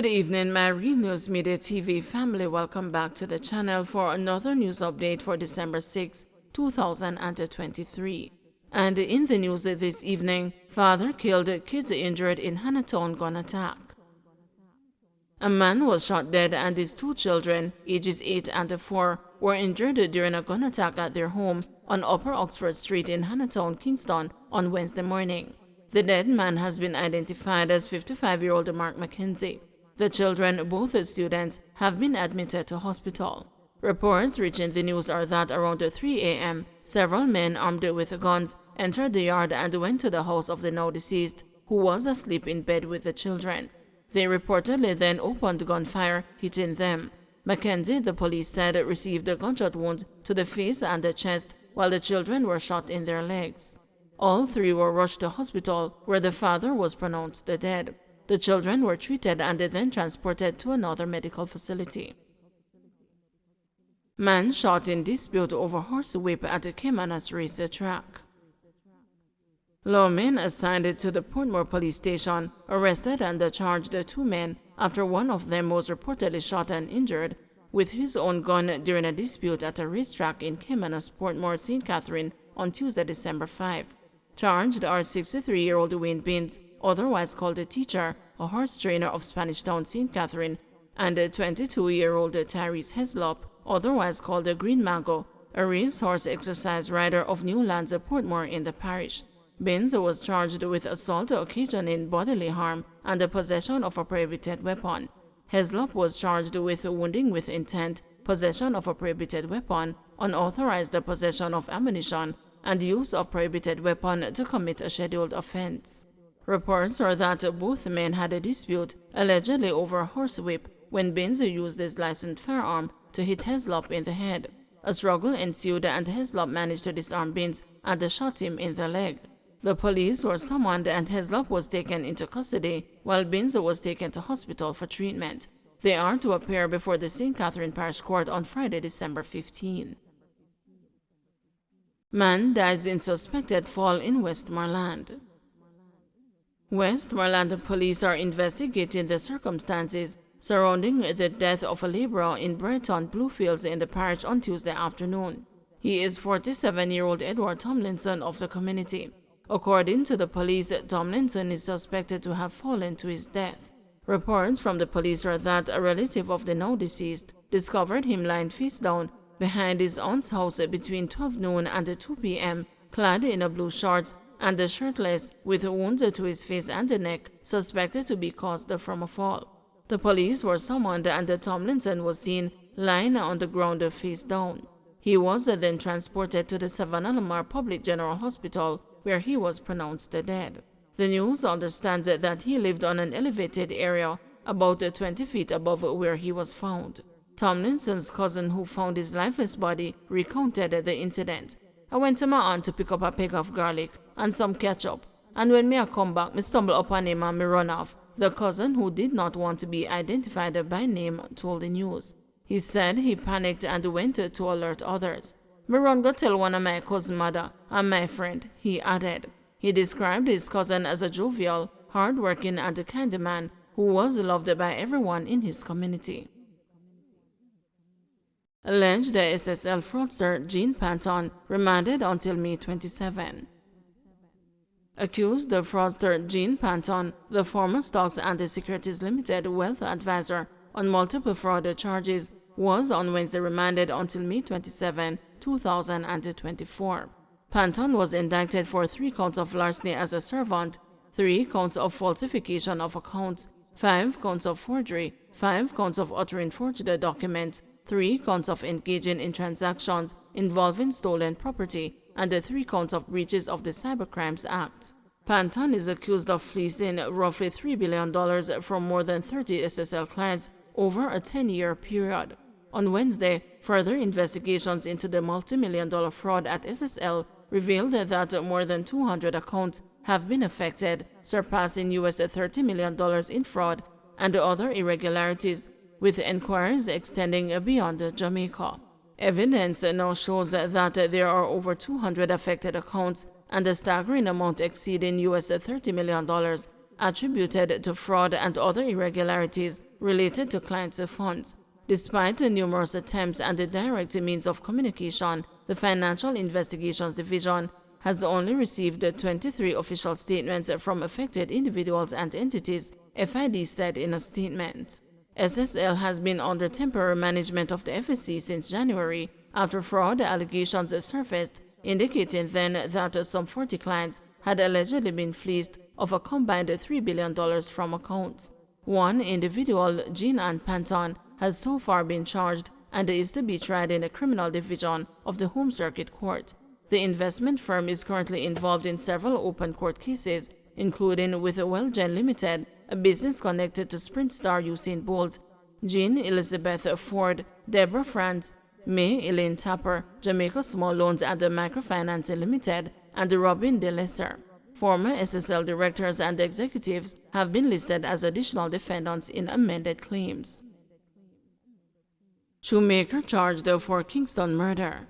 Good evening, Marland Midday TV family. Welcome back to the channel for another news update for December 6, 2023. And in the news this evening, father killed, kids injured in Hannatown gun attack. A man was shot dead and his two children, ages 8 and 4, were injured during a gun attack at their home on Upper Oxford Street in Hannatown, Kingston on Wednesday morning. The dead man has been identified as 55-year-old Mark McKenzie. The children, both students, have been admitted to hospital. Reports reaching the news are that around 3 a.m., several men armed with guns entered the yard and went to the house of the now deceased, who was asleep in bed with the children. They reportedly then opened gunfire, hitting them. McKenzie, the police said, received gunshot wounds to the face and the chest, while the children were shot in their legs. All three were rushed to hospital, where the father was pronounced dead. The children were treated and then transported to another medical facility. Man shot in dispute over horsewhip at the Caymanas racetrack. Lawmen assigned to the Portmore police station arrested and charged 2 men after one of them was reportedly shot and injured with his own gun during a dispute at a racetrack in Caymanas, Portmore, St. Catherine on Tuesday, December 5. Charged are 63-year-old Wayne Binns, otherwise called a teacher, a horse trainer of Spanish Town, St. Catherine, and 22-year-old Tyrese Heslop, otherwise called a Green Mango, a racehorse exercise rider of Newlands, Portmore in the parish. Binns was charged with assault occasioning bodily harm and the possession of a prohibited weapon. Heslop was charged with wounding with intent, possession of a prohibited weapon, unauthorized possession of ammunition, and use of prohibited weapon to commit a scheduled offense. Reports are that both men had a dispute, allegedly over a horsewhip, when Binns used his licensed firearm to hit Heslop in the head. A struggle ensued and Heslop managed to disarm Binns and shot him in the leg. The police were summoned and Heslop was taken into custody, while Binns was taken to hospital for treatment. They are to appear before the St. Catherine Parish Court on Friday, December 15. Man dies in suspected fall in West Marland. West Marland police are investigating the circumstances surrounding the death of a laborer in Breton Bluefields in the parish on Tuesday afternoon. He is 47-year-old Edward Tomlinson of the community. According to the police, Tomlinson is suspected to have fallen to his death. Reports from the police are that a relative of the now deceased discovered him lying face down behind his aunt's house between 12 noon and 2 p.m., clad in a blue shorts and shirtless, with wounds to his face and the neck, suspected to be caused from a fall. The police were summoned and Tomlinson was seen lying on the ground face down. He was then transported to the Savannah Lamar Public General Hospital, where he was pronounced dead. The news understands that he lived on an elevated area about 20 feet above where he was found. Tomlinson's cousin, who found his lifeless body, recounted the incident. "I went to my aunt to pick up a peg of garlic and some ketchup, and when I come back, me stumble upon him and me run off." The cousin, who did not want to be identified by name, told the news. He said he panicked and went to alert others. "Me run go tell one of my cousin's mother and my friend," he added. He described his cousin as a jovial, hard-working and kind man who was loved by everyone in his community. Alleged SSL fraudster Gene Panton remanded until May 27. Accused the fraudster Gene Panton, the former Stocks and Securities Limited wealth advisor on multiple fraud charges, was on Wednesday remanded until May 27, 2024. Panton was indicted for 3 counts of larceny as a servant, 3 counts of falsification of accounts, 5 counts of forgery, 5 counts of uttering forged documents, 3 counts of engaging in transactions involving stolen property, and 3 counts of breaches of the Cybercrimes Act. Panton is accused of fleecing roughly $3 billion from more than 30 SSL clients over a 10-year period. On Wednesday, further investigations into the multi-million-dollar fraud at SSL revealed that more than 200 accounts have been affected, surpassing US $30 million in fraud and other irregularities, with inquiries extending beyond Jamaica. Evidence now shows that there are over 200 affected accounts and a staggering amount exceeding US $30 million attributed to fraud and other irregularities related to clients' funds. Despite the numerous attempts and the direct means of communication, the Financial Investigations Division has only received 23 official statements from affected individuals and entities, FID said in a statement. SSL has been under temporary management of the FSC since January after fraud allegations surfaced, indicating then that some 40 clients had allegedly been fleeced of a combined $3 billion from accounts. One individual, Jean Ann Panton, has so far been charged and is to be tried in the criminal division of the Home Circuit Court. The investment firm is currently involved in several open court cases, including with Wellgen Limited, a business connected to sprint star Usain Bolt, Jean Elizabeth Ford, Deborah France, May Elaine Tapper, Jamaica Small Loans and Microfinancing Limited, and Robin De Lesser. Former SSL directors and executives have been listed as additional defendants in amended claims. Shoemaker charged for Kingston murder.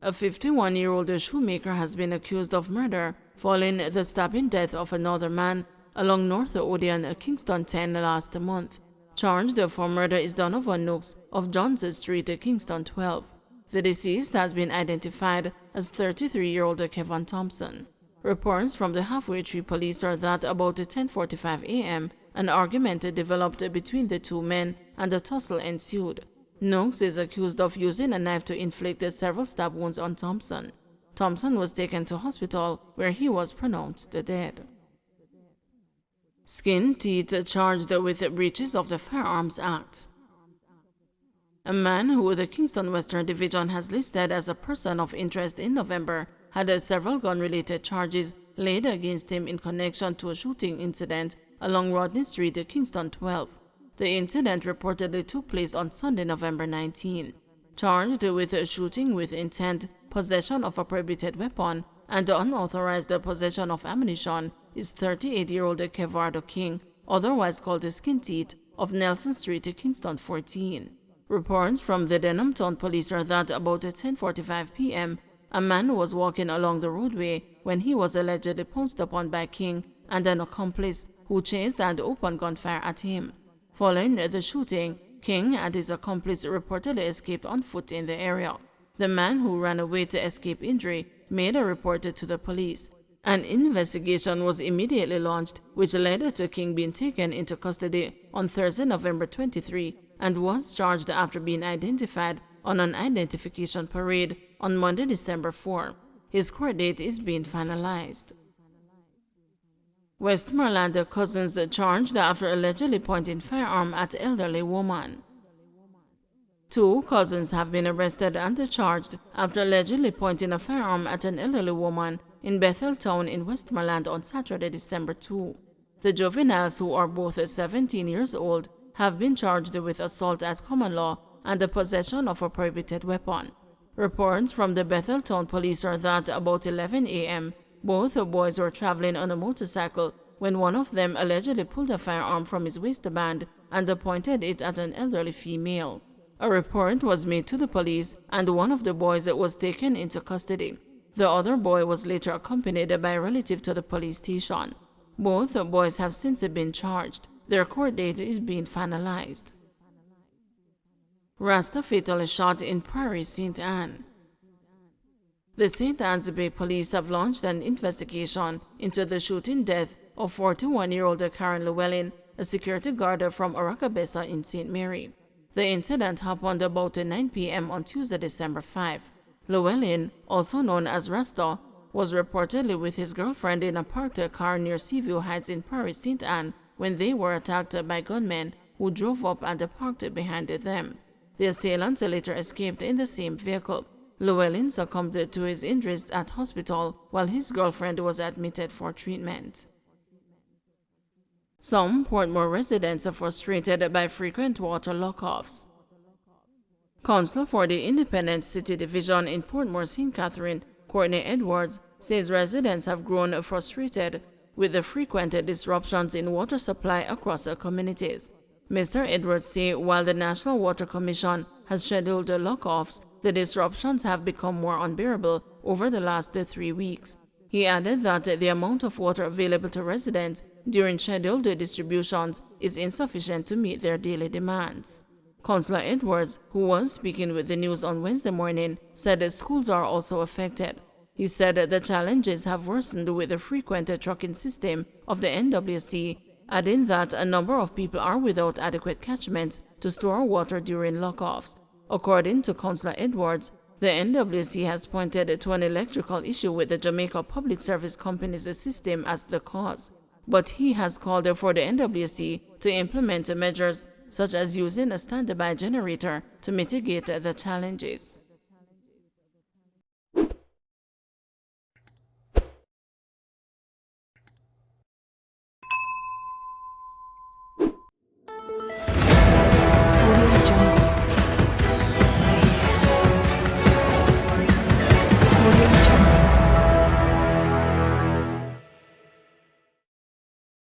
A 51-year-old shoemaker has been accused of murder following the stabbing death of another man along North Odeon, Kingston 10 last month. Charged for murder is Donovan Nooks of Johns Street, Kingston 12. The deceased has been identified as 33-year-old Kevin Thompson. Reports from the Halfway Tree Police are that about 10:45 a.m., an argument developed between the two men and a tussle ensued. Nooks is accused of using a knife to inflict several stab wounds on Thompson. Thompson was taken to hospital where he was pronounced dead. Skint charged with breaches of the Firearms Act. A man who the Kingston Western Division has listed as a person of interest in November had several gun-related charges laid against him in connection to a shooting incident along Rodney Street, Kingston 12. The incident reportedly took place on Sunday, November 19. Charged with shooting with intent, possession of a prohibited weapon, and unauthorized possession of ammunition is 38-year-old Kevardo King, otherwise called Skint, of Nelson Street, Kingston 14. Reports from the Denham Town Police are that about 10:45 p.m., a man was walking along the roadway when he was allegedly pounced upon by King and an accomplice who chased and opened gunfire at him. Following the shooting, King and his accomplice reportedly escaped on foot in the area. The man who ran away to escape injury made a report to the police. An investigation was immediately launched, which led to King being taken into custody on Thursday, November 23, and was charged after being identified on an identification parade on Monday, December 4. His court date is being finalized. West Marland cousins charged after allegedly pointing firearm at elderly woman. 2 cousins have been arrested and charged after allegedly pointing a firearm at an elderly woman in Bethel Town in Westmoreland on Saturday, December 2. The juveniles, who are both 17 years old, have been charged with assault at common law and the possession of a prohibited weapon. Reports from the Bethel Town Police are that about 11 a.m., both boys were traveling on a motorcycle when one of them allegedly pulled a firearm from his waistband and pointed it at an elderly female. A report was made to the police and one of the boys was taken into custody. The other boy was later accompanied by a relative to the police station. Both boys have since been charged. Their court date is being finalized. Rasta fatally shot in Prairie, St. Anne. The St. Anne's Bay Police have launched an investigation into the shooting death of 41-year-old Karen Llewellyn, a security guard from Arakabessa in St. Mary. The incident happened about 9 p.m. on Tuesday, December 5. Llewellyn, also known as Rasta, was reportedly with his girlfriend in a parked car near Seaview Heights in Prairie, St. Anne when they were attacked by gunmen who drove up and parked behind them. The assailants later escaped in the same vehicle. Llewellyn succumbed to his injuries at hospital while his girlfriend was admitted for treatment. Some Portmore residents are frustrated by frequent water lockoffs. Councillor for the Independent City Division in Portmore St. Catherine, Courtney Edwards, says residents have grown frustrated with the frequent disruptions in water supply across their communities. Mr. Edwards says while the National Water Commission has scheduled lockoffs, the disruptions have become more unbearable over the last 3 weeks. He added that the amount of water available to residents during scheduled distributions is insufficient to meet their daily demands. Councillor Edwards, who was speaking with the news on Wednesday morning, said that schools are also affected. He said that the challenges have worsened with the frequent trucking system of the NWC, adding that a number of people are without adequate catchments to store water during lockoffs. According to Councillor Edwards, the NWC has pointed to an electrical issue with the Jamaica Public Service Company's system as the cause, but he has called for the NWC to implement measures such as using a standby generator to mitigate the challenges.